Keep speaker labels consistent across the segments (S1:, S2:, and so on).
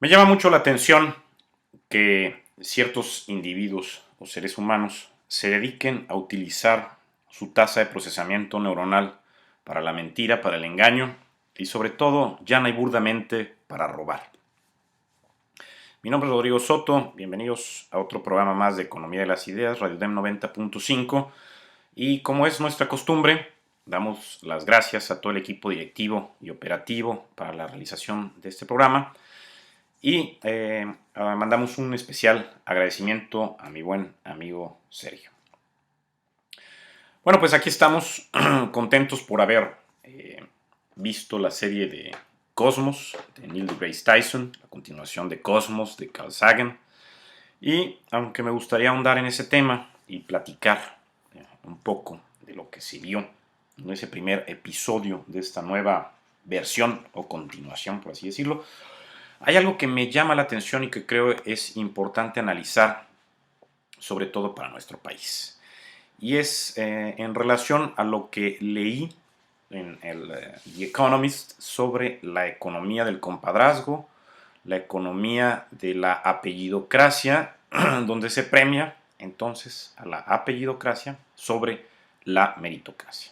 S1: Me llama mucho la atención que ciertos individuos o seres humanos se dediquen a utilizar su tasa de procesamiento neuronal para la mentira, para el engaño y sobre todo, llana y burdamente, para robar. Mi nombre es Rodrigo Soto, bienvenidos a otro programa más de Economía de las Ideas, Radio DEM 90.5, y como es nuestra costumbre, damos las gracias a todo el equipo directivo y operativo para la realización de este programa. Y mandamos un especial agradecimiento a mi buen amigo Sergio. Bueno, pues aquí estamos contentos por haber visto la serie de Cosmos de Neil deGrasse Tyson, la continuación de Cosmos de Carl Sagan. Y aunque me gustaría ahondar en ese tema y platicar un poco de lo que se vio en ese primer episodio de esta nueva versión o continuación, por así decirlo, hay algo que me llama la atención y que creo es importante analizar, sobre todo para nuestro país. Y es en relación a lo que leí en el The Economist sobre la economía del compadrazgo, la economía de la apellidocracia, donde se premia entonces a la apellidocracia sobre la meritocracia.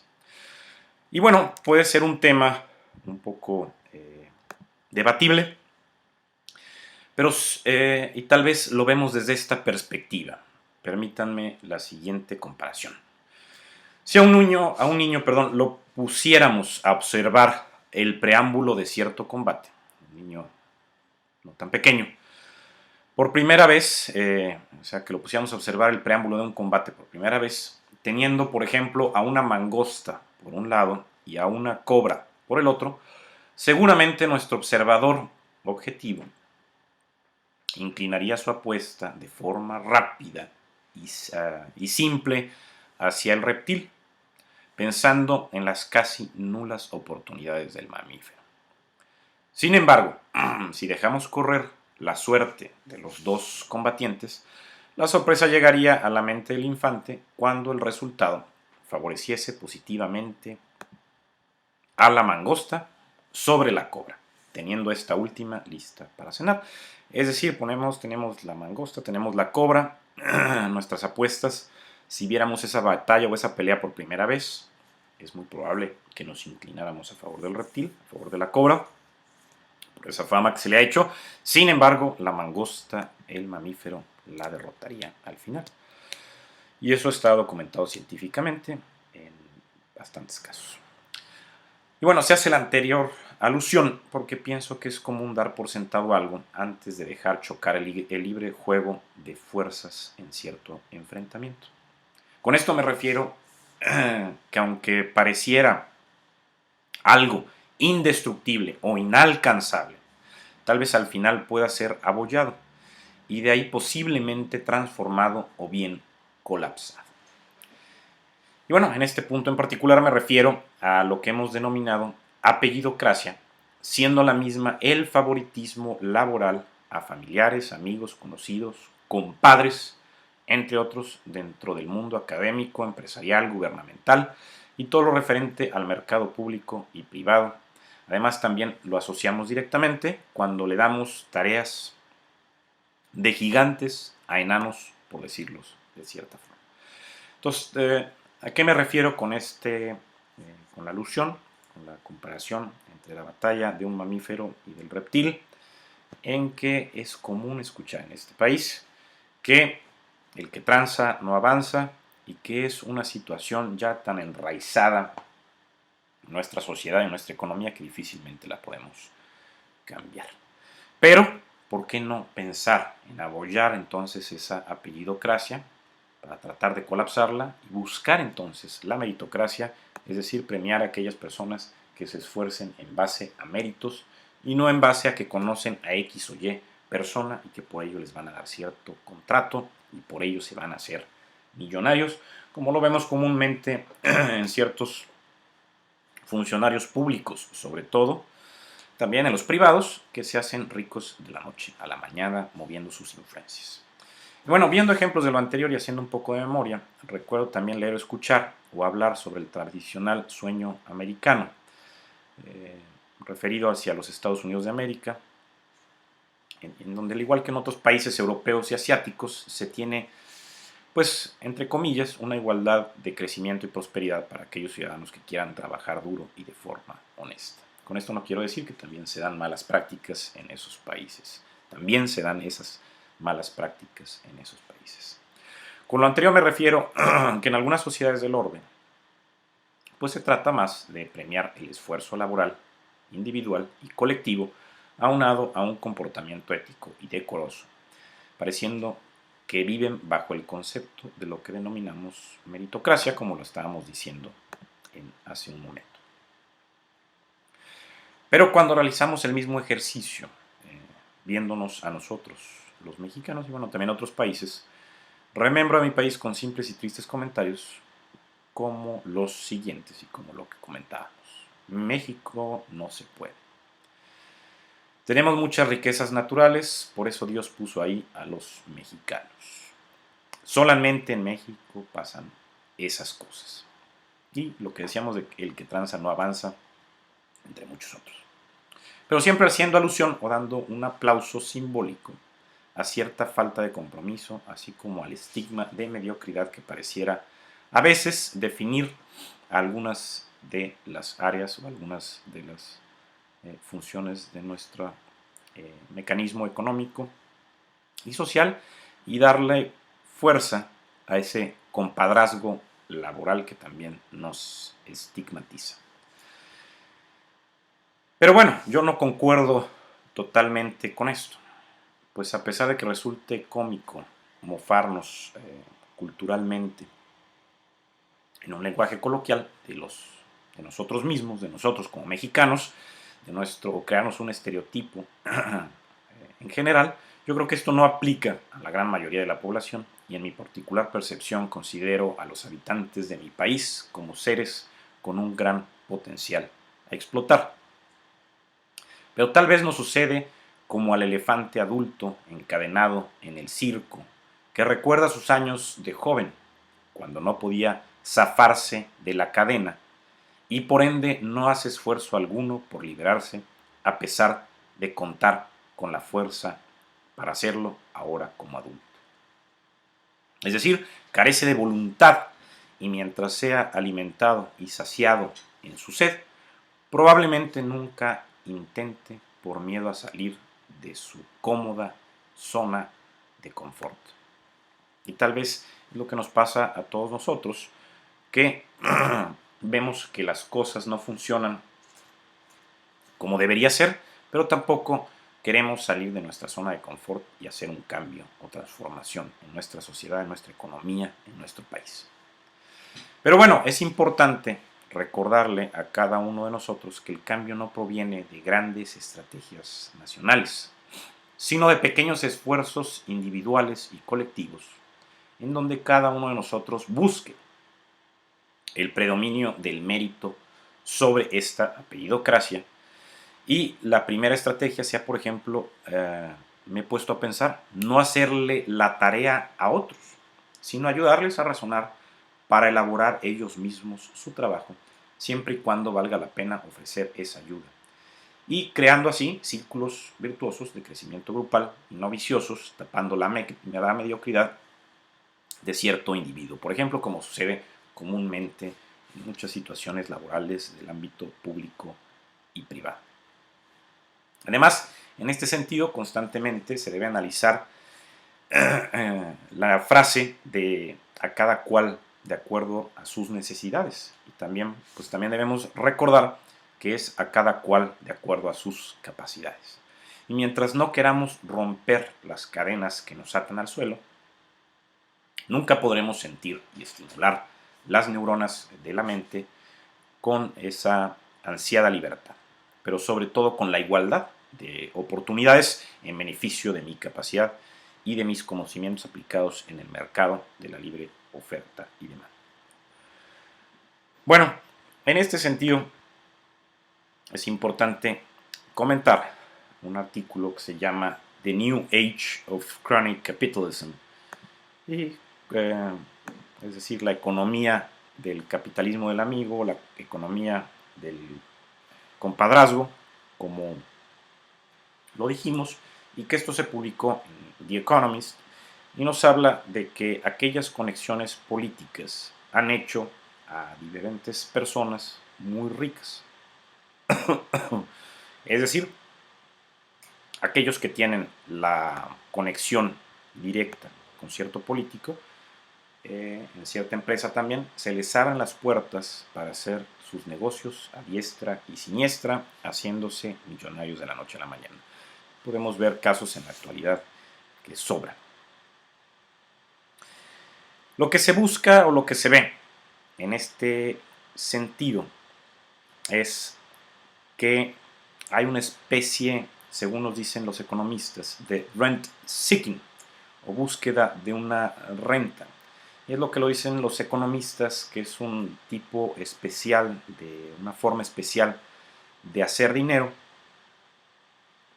S1: Y bueno, puede ser un tema un poco debatible, pero, y tal vez lo vemos desde esta perspectiva. Permítanme la siguiente comparación. Si a un niño, lo pusiéramos a observar el preámbulo de cierto combate, un niño no tan pequeño, por primera vez, o sea, que lo pusiéramos a observar el preámbulo de un combate por primera vez, teniendo, por ejemplo, a una mangosta por un lado y a una cobra por el otro, seguramente nuestro observador objetivo inclinaría su apuesta de forma rápida y simple hacia el reptil, pensando en las casi nulas oportunidades del mamífero. Sin embargo, si dejamos correr la suerte de los dos combatientes, la sorpresa llegaría a la mente del infante cuando el resultado favoreciese positivamente a la mangosta sobre la cobra, teniendo esta última lista para cenar. Es decir, tenemos la mangosta, tenemos la cobra, nuestras apuestas. Si viéramos esa batalla o esa pelea por primera vez, es muy probable que nos inclináramos a favor del reptil, a favor de la cobra, por esa fama que se le ha hecho. Sin embargo, la mangosta, el mamífero, la derrotaría al final. Y eso está documentado científicamente en bastantes casos. Y bueno, se hace la anterior alusión porque pienso que es común dar por sentado algo antes de dejar chocar el libre juego de fuerzas en cierto enfrentamiento. Con esto me refiero que aunque pareciera algo indestructible o inalcanzable, tal vez al final pueda ser abollado y de ahí posiblemente transformado o bien colapsado. Y bueno, en este punto en particular me refiero a lo que hemos denominado apellidocracia, siendo la misma el favoritismo laboral a familiares, amigos, conocidos, compadres, entre otros, dentro del mundo académico, empresarial, gubernamental y todo lo referente al mercado público y privado. Además, también lo asociamos directamente cuando le damos tareas de gigantes a enanos, por decirlos de cierta forma. Entonces, ¿a qué me refiero con con la alusión, con la comparación entre la batalla de un mamífero y del reptil? En que es común escuchar en este país que el que tranza no avanza y que es una situación ya tan enraizada en nuestra sociedad y en nuestra economía que difícilmente la podemos cambiar. Pero, ¿por qué no pensar en abollar entonces esa apellidocracia para tratar de colapsarla y buscar entonces la meritocracia, es decir, premiar a aquellas personas que se esfuercen en base a méritos y no en base a que conocen a X o Y persona y que por ello les van a dar cierto contrato y por ello se van a hacer millonarios, como lo vemos comúnmente en ciertos funcionarios públicos, sobre todo, también en los privados, que se hacen ricos de la noche a la mañana moviendo sus influencias. Y bueno, viendo ejemplos de lo anterior y haciendo un poco de memoria, recuerdo también leer o escuchar o hablar sobre el tradicional sueño americano, referido hacia los Estados Unidos de América, en donde al igual que en otros países europeos y asiáticos se tiene, pues, entre comillas, una igualdad de crecimiento y prosperidad para aquellos ciudadanos que quieran trabajar duro y de forma honesta. Con esto no quiero decir que también se dan malas prácticas en esos países. También se dan esas malas prácticas en esos países. Con lo anterior me refiero que en algunas sociedades del orden, pues se trata más de premiar el esfuerzo laboral, individual y colectivo, aunado a un comportamiento ético y decoroso, pareciendo que viven bajo el concepto de lo que denominamos meritocracia, como lo estábamos diciendo hace un momento. Pero cuando realizamos el mismo ejercicio, viéndonos a nosotros, los mexicanos y bueno, también otros países, remembro a mi país con simples y tristes comentarios como los siguientes y como lo que comentábamos. México no se puede. Tenemos muchas riquezas naturales, por eso Dios puso ahí a los mexicanos. Solamente en México pasan esas cosas. Y lo que decíamos de que el que tranza no avanza, entre muchos otros. Pero siempre haciendo alusión o dando un aplauso simbólico a cierta falta de compromiso, así como al estigma de mediocridad que pareciera a veces definir algunas de las áreas o algunas de las funciones de nuestro mecanismo económico y social y darle fuerza a ese compadrazgo laboral que también nos estigmatiza. Pero bueno, yo no concuerdo totalmente con esto, pues a pesar de que resulte cómico mofarnos culturalmente en un lenguaje coloquial de nosotros mismos, de nosotros como mexicanos, o crearnos un estereotipo en general, yo creo que esto no aplica a la gran mayoría de la población y en mi particular percepción considero a los habitantes de mi país como seres con un gran potencial a explotar. Pero tal vez nos sucede como al elefante adulto encadenado en el circo, que recuerda sus años de joven, cuando no podía zafarse de la cadena y por ende no hace esfuerzo alguno por liberarse a pesar de contar con la fuerza para hacerlo ahora como adulto. Es decir, carece de voluntad y mientras sea alimentado y saciado en su sed, probablemente nunca intente por miedo a salir de su cómoda zona de confort. Y tal vez es lo que nos pasa a todos nosotros, que vemos que las cosas no funcionan como debería ser, pero tampoco queremos salir de nuestra zona de confort y hacer un cambio o transformación en nuestra sociedad, en nuestra economía, en nuestro país. Pero bueno, es importante recordarle a cada uno de nosotros que el cambio no proviene de grandes estrategias nacionales, sino de pequeños esfuerzos individuales y colectivos, en donde cada uno de nosotros busque el predominio del mérito sobre esta apellidocracia. Y la primera estrategia sea, por ejemplo, me he puesto a pensar, no hacerle la tarea a otros, sino ayudarles a razonar para elaborar ellos mismos su trabajo, siempre y cuando valga la pena ofrecer esa ayuda. Y creando así círculos virtuosos de crecimiento grupal y no viciosos, tapando la mediocridad de cierto individuo. Por ejemplo, como sucede comúnmente en muchas situaciones laborales del ámbito público y privado. Además, en este sentido, constantemente se debe analizar la frase de a cada cual de acuerdo a sus necesidades. Y también, pues también debemos recordar que es a cada cual de acuerdo a sus capacidades. Y mientras no queramos romper las cadenas que nos atan al suelo, nunca podremos sentir y estimular las neuronas de la mente con esa ansiada libertad, pero sobre todo con la igualdad de oportunidades en beneficio de mi capacidad y de mis conocimientos aplicados en el mercado de la libre oferta y demanda. Bueno, en este sentido es importante comentar un artículo que se llama The New Age of Chronic Capitalism, y, es decir, la economía del capitalismo del amigo, la economía del compadrazgo, como lo dijimos, y que esto se publicó en The Economist y nos habla de que aquellas conexiones políticas han hecho a diferentes personas muy ricas. Es decir, aquellos que tienen la conexión directa con cierto político, en cierta empresa también, se les abren las puertas para hacer sus negocios a diestra y siniestra, haciéndose millonarios de la noche a la mañana. Podemos ver casos en la actualidad que sobran. Lo que se busca o lo que se ve en este sentido es que hay una especie, según nos dicen los economistas, de rent seeking o búsqueda de una renta. Y es lo que lo dicen los economistas, que es un tipo especial, de una forma especial de hacer dinero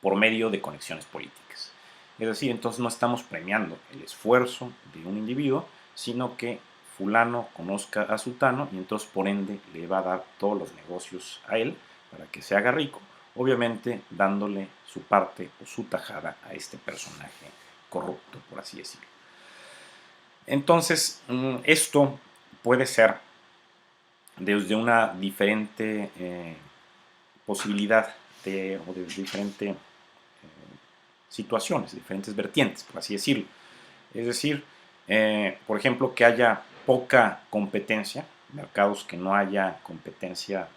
S1: por medio de conexiones políticas. Es decir, entonces no estamos premiando el esfuerzo de un individuo, sino que fulano conozca a sultano y entonces por ende le va a dar todos los negocios a él para que se haga rico, obviamente dándole su parte o su tajada a este personaje corrupto, por así decirlo. Entonces, esto puede ser desde una diferente posibilidad o de diferente situaciones, diferentes vertientes, por así decirlo. Es decir, por ejemplo, que haya poca competencia, mercados que no haya competencia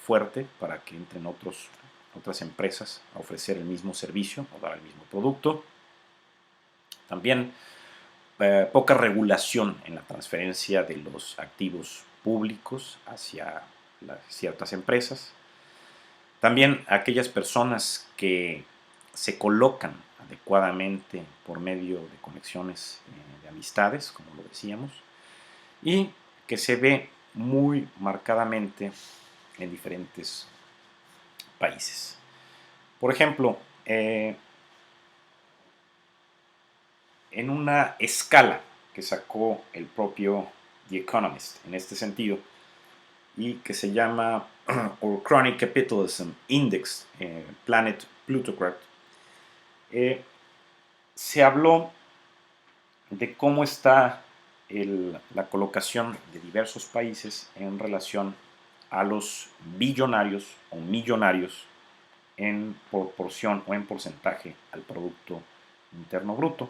S1: fuerte para que entren otras empresas a ofrecer el mismo servicio o dar el mismo producto. También poca regulación en la transferencia de los activos públicos hacia ciertas empresas. También aquellas personas que se colocan adecuadamente por medio de conexiones de amistades, como lo decíamos, y que se ve muy marcadamente en diferentes países. Por ejemplo, en una escala que sacó el propio The Economist en este sentido, y que se llama Our Chronic Capitalism Index, Planet Plutocrat, se habló de cómo está la colocación de diversos países en relación a los billonarios o millonarios en proporción o en porcentaje al Producto Interno Bruto,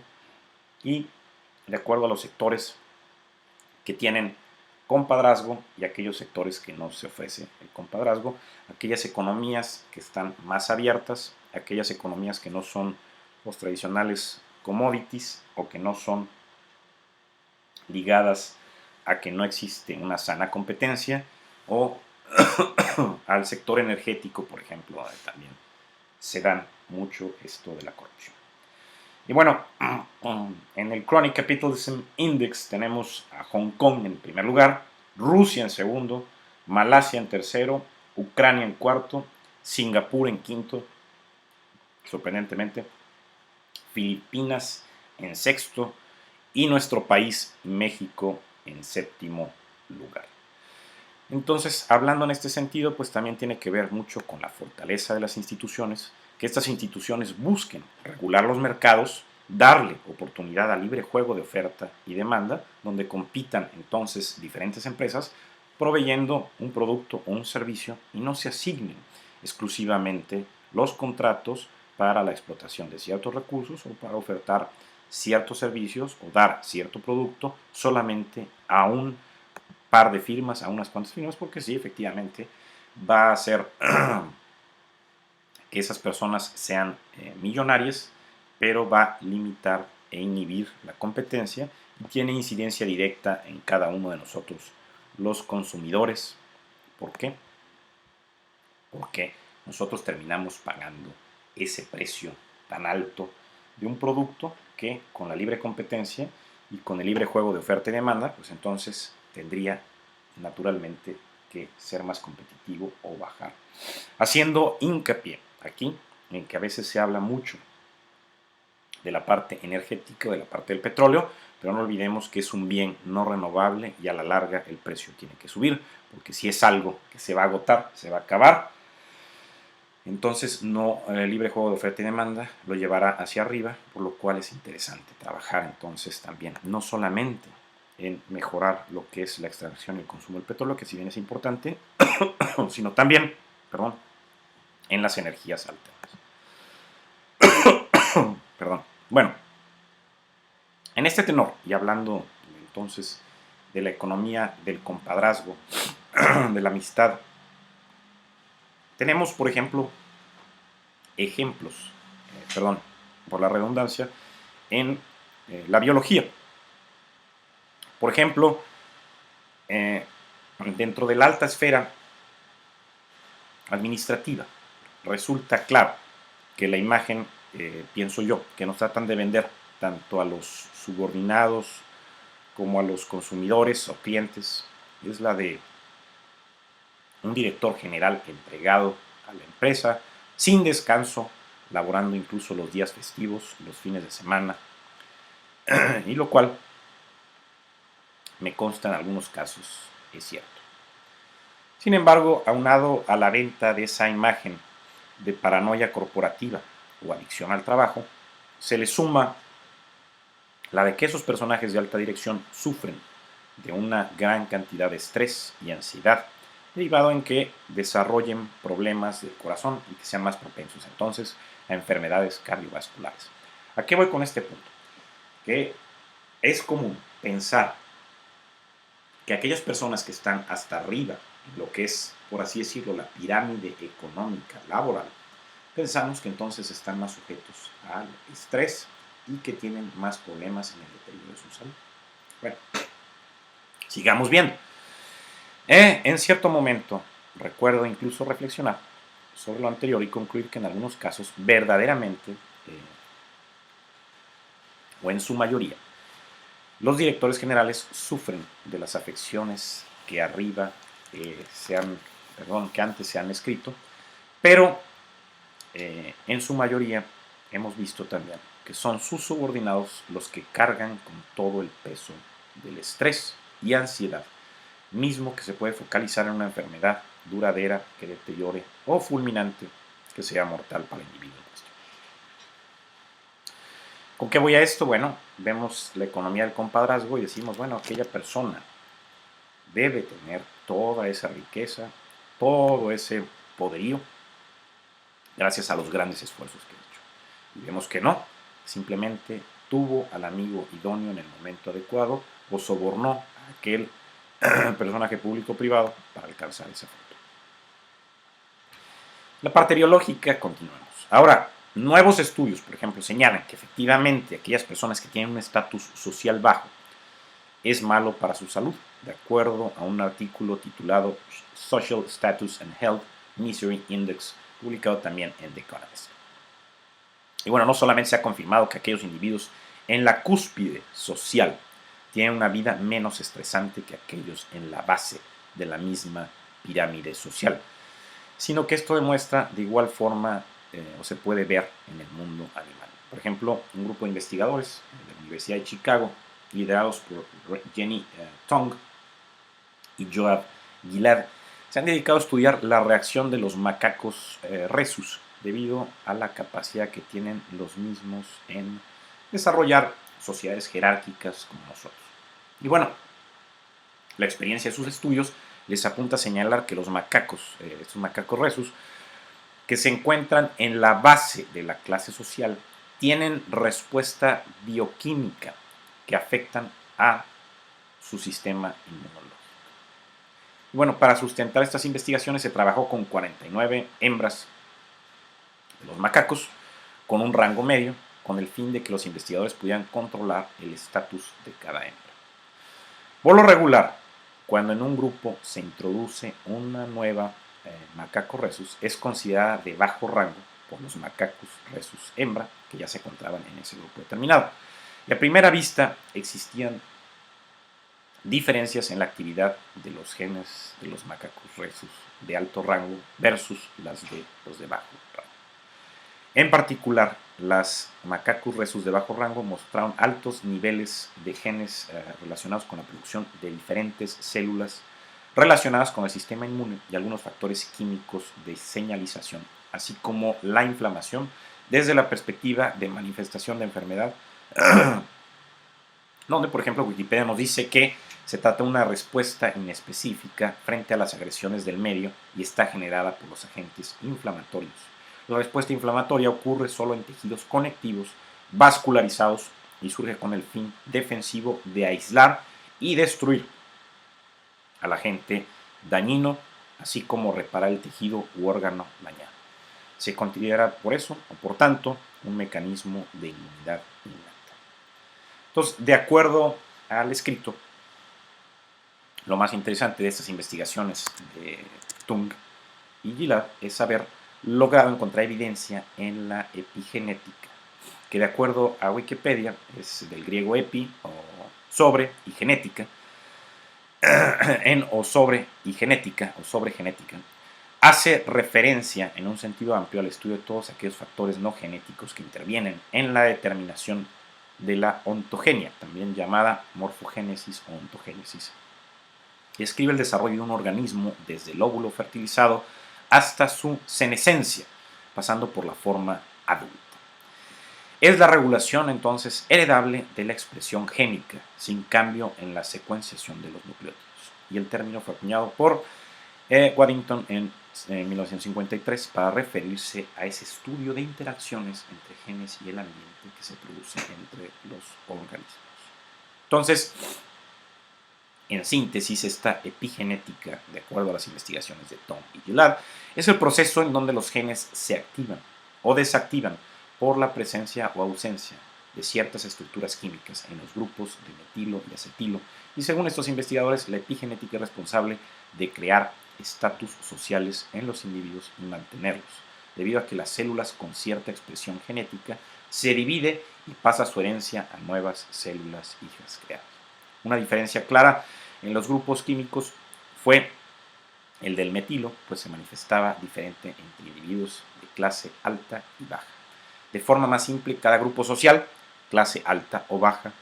S1: y de acuerdo a los sectores que tienen compadrazgo y aquellos sectores que no se ofrece el compadrazgo, aquellas economías que están más abiertas, aquellas economías que no son los tradicionales commodities o que no son ligadas a que no existe una sana competencia, o al sector energético, por ejemplo, también se dan mucho esto de la corrupción. Y bueno, en el Chronic Capitalism Index tenemos a Hong Kong en primer lugar, Rusia en segundo, Malasia en tercero, Ucrania en cuarto, Singapur en quinto, sorprendentemente, Filipinas en sexto y nuestro país, México, en séptimo lugar. Entonces, hablando en este sentido, pues también tiene que ver mucho con la fortaleza de las instituciones, que estas instituciones busquen regular los mercados, darle oportunidad al libre juego de oferta y demanda, donde compitan entonces diferentes empresas proveyendo un producto o un servicio y no se asignen exclusivamente los contratos para la explotación de ciertos recursos o para ofertar ciertos servicios o dar cierto producto solamente a un par de firmas, a unas cuantas firmas, porque sí, efectivamente va a hacer que esas personas sean millonarias, pero va a limitar e inhibir la competencia y tiene incidencia directa en cada uno de nosotros, los consumidores. ¿Por qué? Porque nosotros terminamos pagando ese precio tan alto de un producto que con la libre competencia y con el libre juego de oferta y demanda, pues entonces tendría naturalmente que ser más competitivo o bajar. Haciendo hincapié aquí en que a veces se habla mucho de la parte energética, de la parte del petróleo, pero no olvidemos que es un bien no renovable y a la larga el precio tiene que subir, porque si es algo que se va a agotar, se va a acabar, Entonces, no, el libre juego de oferta y demanda lo llevará hacia arriba, por lo cual es interesante trabajar entonces también, no solamente en mejorar lo que es la extracción y el consumo del petróleo, que si bien es importante, sino también, perdón, en las energías alternas. Perdón. Bueno, en este tenor, y hablando entonces de la economía del compadrazgo, de la amistad, tenemos, por ejemplo, ejemplos, perdón, por la redundancia, en la biología. Por ejemplo, dentro de la alta esfera administrativa, resulta claro que la imagen, pienso yo, que nos tratan de vender tanto a los subordinados como a los consumidores o clientes, es la de un director general entregado a la empresa, sin descanso, laborando incluso los días festivos, los fines de semana, y lo cual me consta en algunos casos es cierto. Sin embargo, aunado a la venta de esa imagen de paranoia corporativa o adicción al trabajo, se le suma la de que esos personajes de alta dirección sufren de una gran cantidad de estrés y ansiedad, derivado en que desarrollen problemas del corazón y que sean más propensos entonces a enfermedades cardiovasculares. ¿A qué voy con este punto? Que es común pensar que aquellas personas que están hasta arriba, en lo que es, por así decirlo, la pirámide económica laboral, pensamos que entonces están más sujetos al estrés y que tienen más problemas en el deterioro de su salud. Bueno, sigamos viendo. En cierto momento, recuerdo incluso reflexionar sobre lo anterior y concluir que en algunos casos, verdaderamente, o en su mayoría, los directores generales sufren de las afecciones que arriba que antes se han escrito, pero en su mayoría hemos visto también que son sus subordinados los que cargan con todo el peso del estrés y ansiedad, mismo que se puede focalizar en una enfermedad duradera que deteriore o fulminante que sea mortal para el individuo. ¿Con qué voy a esto? Bueno, vemos la economía del compadrazgo y decimos, bueno, aquella persona debe tener toda esa riqueza, todo ese poderío, gracias a los grandes esfuerzos que ha hecho. Y vemos que no, simplemente tuvo al amigo idóneo en el momento adecuado o sobornó a aquel personaje público-privado para alcanzar esa fortuna. La parte biológica, continuamos. Ahora, nuevos estudios, por ejemplo, señalan que efectivamente aquellas personas que tienen un estatus social bajo es malo para su salud, de acuerdo a un artículo titulado Social Status and Health Misery Index, publicado también en The Economist. Y bueno, no solamente se ha confirmado que aquellos individuos en la cúspide social tienen una vida menos estresante que aquellos en la base de la misma pirámide social, sino que esto demuestra de igual forma o se puede ver en el mundo animal. Por ejemplo, un grupo de investigadores de la Universidad de Chicago, liderados por Jenny Tong y Joab Gilad, se han dedicado a estudiar la reacción de los macacos rhesus debido a la capacidad que tienen los mismos en desarrollar sociedades jerárquicas como nosotros. Y bueno, la experiencia de sus estudios les apunta a señalar que los macacos, estos macacos rhesus, que se encuentran en la base de la clase social, tienen respuesta bioquímica que afectan a su sistema inmunológico. Y bueno, para sustentar estas investigaciones se trabajó con 49 hembras de los macacos con un rango medio, con el fin de que los investigadores pudieran controlar el estatus de cada hembra. Por lo regular, cuando en un grupo se introduce una nueva macaco rhesus, es considerada de bajo rango por los macacos rhesus hembra que ya se encontraban en ese grupo determinado. Y a primera vista existían diferencias en la actividad de los genes de los macacos rhesus de alto rango versus las de los de bajo rango. En particular, las macacos rhesus de bajo rango mostraron altos niveles de genes relacionados con la producción de diferentes células relacionadas con el sistema inmune y algunos factores químicos de señalización así como la inflamación, desde la perspectiva de manifestación de enfermedad, donde, por ejemplo, Wikipedia nos dice que se trata de una respuesta inespecífica frente a las agresiones del medio y está generada por los agentes inflamatorios. La respuesta inflamatoria ocurre solo en tejidos conectivos, vascularizados, y surge con el fin defensivo de aislar y destruir al agente dañino, así como reparar el tejido u órgano dañado. Se considera por eso, o por tanto, un mecanismo de inmunidad innata. Entonces, de acuerdo al escrito, lo más interesante de estas investigaciones de Tung y Gillard es haber logrado encontrar evidencia en la epigenética, que de acuerdo a Wikipedia es del griego epi o sobre y genética, en o sobre y genética o sobre genética, hace referencia en un sentido amplio al estudio de todos aquellos factores no genéticos que intervienen en la determinación de la ontogenia, también llamada morfogénesis o ontogénesis. Describe el desarrollo de un organismo desde el óvulo fertilizado hasta su senescencia, pasando por la forma adulta. Es la regulación entonces heredable de la expresión génica, sin cambio en la secuenciación de los nucleótidos. Y el término fue acuñado por Waddington en 1953 para referirse a ese estudio de interacciones entre genes y el ambiente que se produce entre los organismos. Entonces, en síntesis, esta epigenética, de acuerdo a las investigaciones de Tom y Gillard, es el proceso en donde los genes se activan o desactivan por la presencia o ausencia de ciertas estructuras químicas en los grupos de metilo y acetilo, y según estos investigadores, la epigenética es responsable de crear estatus sociales en los individuos y mantenerlos, debido a que las células con cierta expresión genética se divide y pasa su herencia a nuevas células hijas creadas. Una diferencia clara en los grupos químicos fue el del metilo, pues se manifestaba diferente entre individuos de clase alta y baja. De forma más simple, cada grupo social, clase alta o baja,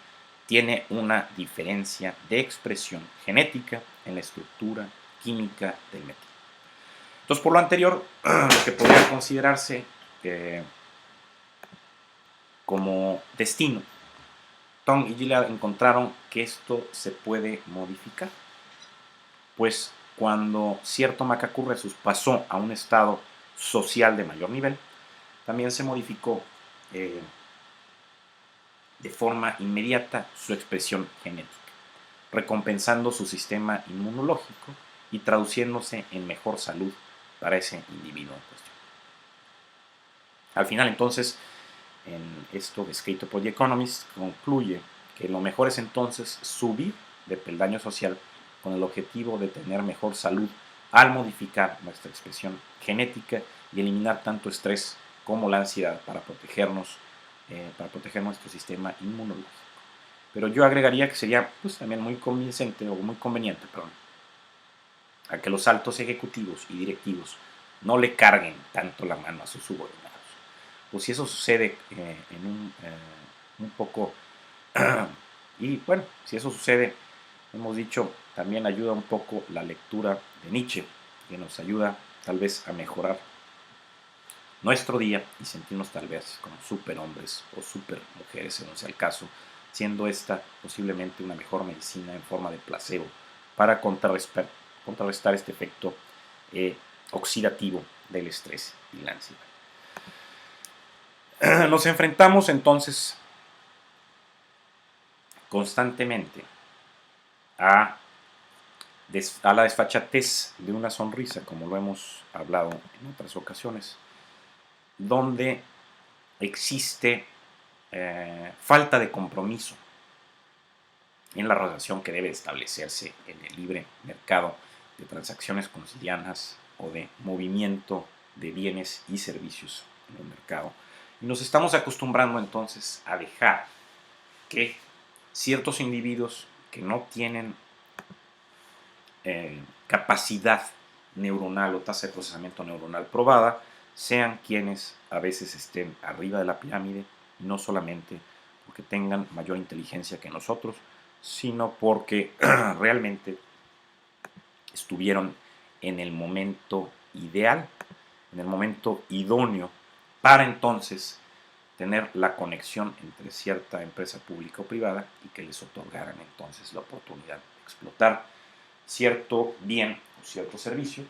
S1: tiene una diferencia de expresión genética en la estructura química del metilo. Entonces, por lo anterior, lo que podría considerarse como destino, Tom y Gillard encontraron que esto se puede modificar, pues cuando cierto Macacurresus pasó a un estado social de mayor nivel, también se modificó de forma inmediata su expresión genética, recompensando su sistema inmunológico y traduciéndose en mejor salud para ese individuo en cuestión. Al final, entonces, en esto descrito por The Economist, concluye que lo mejor es entonces subir de peldaño social con el objetivo de tener mejor salud al modificar nuestra expresión genética y eliminar tanto estrés como la ansiedad para proteger nuestro sistema inmunológico. Pero yo agregaría que sería pues, también muy convincente o muy conveniente, a que los altos ejecutivos y directivos no le carguen tanto la mano a sus subordinados. Pues si eso sucede un poco, y bueno, si eso sucede, hemos dicho, también ayuda un poco la lectura de Nietzsche, que nos ayuda tal vez a mejorar nuestro día y sentirnos tal vez como superhombres o supermujeres, según sea el caso, siendo esta posiblemente una mejor medicina en forma de placebo para contrarrestar este efecto oxidativo del estrés y la ansiedad. Nos enfrentamos entonces constantemente a la desfachatez de una sonrisa, como lo hemos hablado en otras ocasiones, donde existe falta de compromiso en la relación que debe establecerse en el libre mercado de transacciones cotidianas o de movimiento de bienes y servicios en el mercado. Y nos estamos acostumbrando entonces a dejar que ciertos individuos que no tienen capacidad neuronal o tasa de procesamiento neuronal probada sean quienes a veces estén arriba de la pirámide, y no solamente porque tengan mayor inteligencia que nosotros, sino porque realmente estuvieron en el momento ideal, en el momento idóneo para entonces tener la conexión entre cierta empresa pública o privada y que les otorgaran entonces la oportunidad de explotar cierto bien o cierto servicio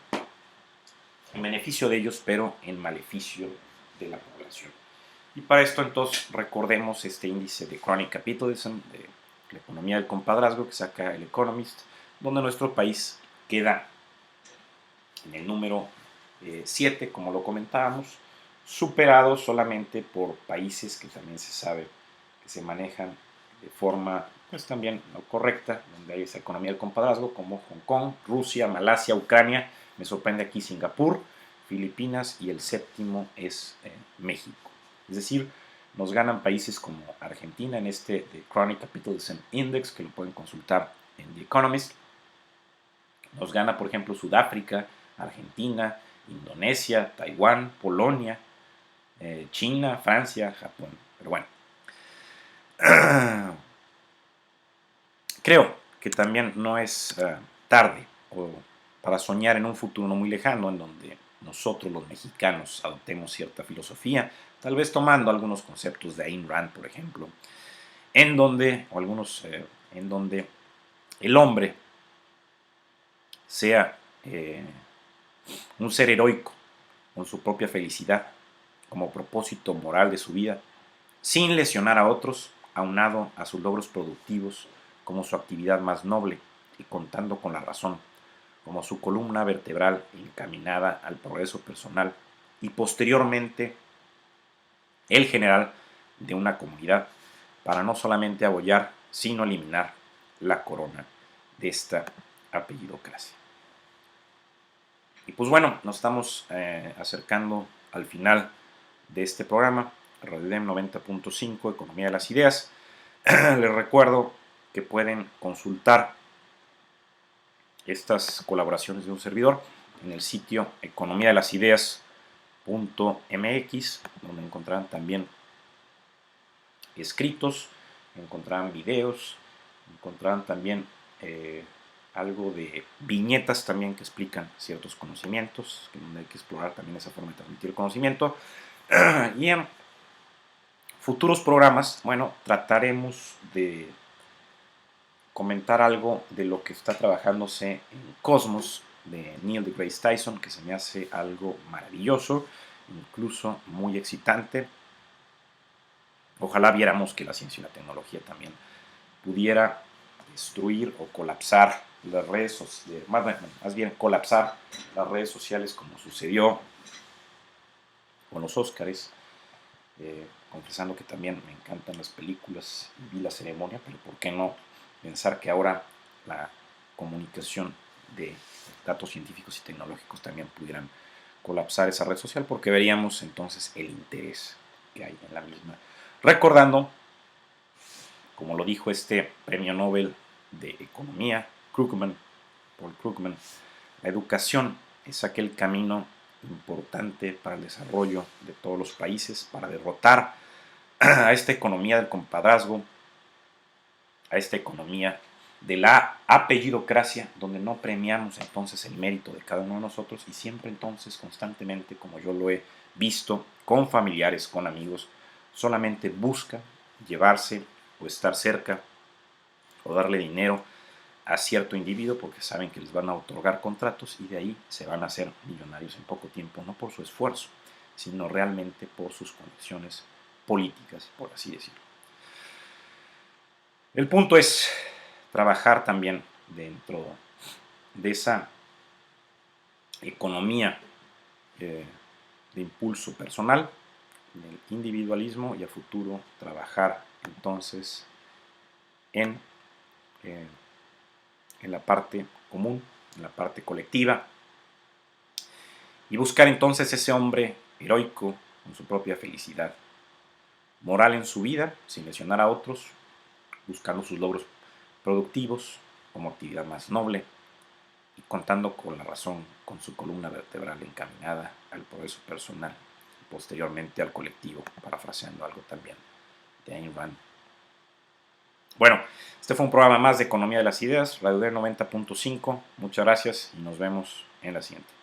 S1: en beneficio de ellos, pero en maleficio de la población. Y para esto entonces recordemos este índice de Crony Capitalism, de la economía del compadrazgo que saca el Economist, donde nuestro país queda en el número 7, como lo comentábamos, superado solamente por países que también se sabe que se manejan de forma pues también no correcta, donde hay esa economía del compadrazgo, como Hong Kong, Rusia, Malasia, Ucrania, me sorprende aquí Singapur, Filipinas y el séptimo es México. Es decir, nos ganan países como Argentina en este The Chronic Capitalism Index, que lo pueden consultar en The Economist. Nos gana, por ejemplo, Sudáfrica, Argentina, Indonesia, Taiwán, Polonia, China, Francia, Japón. Pero bueno, creo que también no es tarde para soñar en un futuro no muy lejano en donde nosotros los mexicanos adoptemos cierta filosofía, tal vez tomando algunos conceptos de Ayn Rand, por ejemplo, en donde, o algunos, en donde el hombre sea un ser heroico con su propia felicidad como propósito moral de su vida, sin lesionar a otros, aunado a sus logros productivos como su actividad más noble y contando con la razón, como su columna vertebral encaminada al progreso personal y posteriormente el general de una comunidad para no solamente abollar, sino eliminar la corona de esta apellidocracia. Y pues bueno, nos estamos acercando al final de este programa, RADIODEM 90.5, Economía de las Ideas. Les recuerdo que pueden consultar estas colaboraciones de un servidor en el sitio economiadelasideas.mx, donde encontrarán también escritos, encontrarán videos, encontrarán también algo de viñetas también que explican ciertos conocimientos, donde hay que explorar también esa forma de transmitir el conocimiento. Y en futuros programas, bueno, trataremos de comentar algo de lo que está trabajándose en Cosmos de Neil deGrasse Tyson, que se me hace algo maravilloso, incluso muy excitante. Ojalá viéramos que la ciencia y la tecnología también pudiera destruir o colapsar las redes sociales, más bien colapsar las redes sociales como sucedió con los Óscares, confesando que también me encantan las películas y vi la ceremonia, pero ¿por qué no pensar que ahora la comunicación de datos científicos y tecnológicos también pudieran colapsar esa red social? Porque veríamos entonces el interés que hay en la misma. Recordando, como lo dijo este premio Nobel de Economía, Paul Krugman, la educación es aquel camino importante para el desarrollo de todos los países, para derrotar a esta economía del compadrazgo, a esta economía de la apellidocracia, donde no premiamos entonces el mérito de cada uno de nosotros y siempre entonces constantemente, como yo lo he visto con familiares, con amigos, solamente busca llevarse o estar cerca o darle dinero a cierto individuo porque saben que les van a otorgar contratos y de ahí se van a hacer millonarios en poco tiempo, no por su esfuerzo, sino realmente por sus conexiones políticas, por así decirlo. El punto es trabajar también dentro de esa economía de impulso personal, del individualismo y a futuro trabajar entonces en la parte común, en la parte colectiva, y buscar entonces ese hombre heroico con su propia felicidad moral en su vida, sin lesionar a otros, buscando sus logros productivos como actividad más noble y contando con la razón, con su columna vertebral encaminada al progreso personal y posteriormente al colectivo, parafraseando algo también de Ayn Rand. Bueno, este fue un programa más de Economía de las Ideas, Radio D 90.5. Muchas gracias y nos vemos en la siguiente.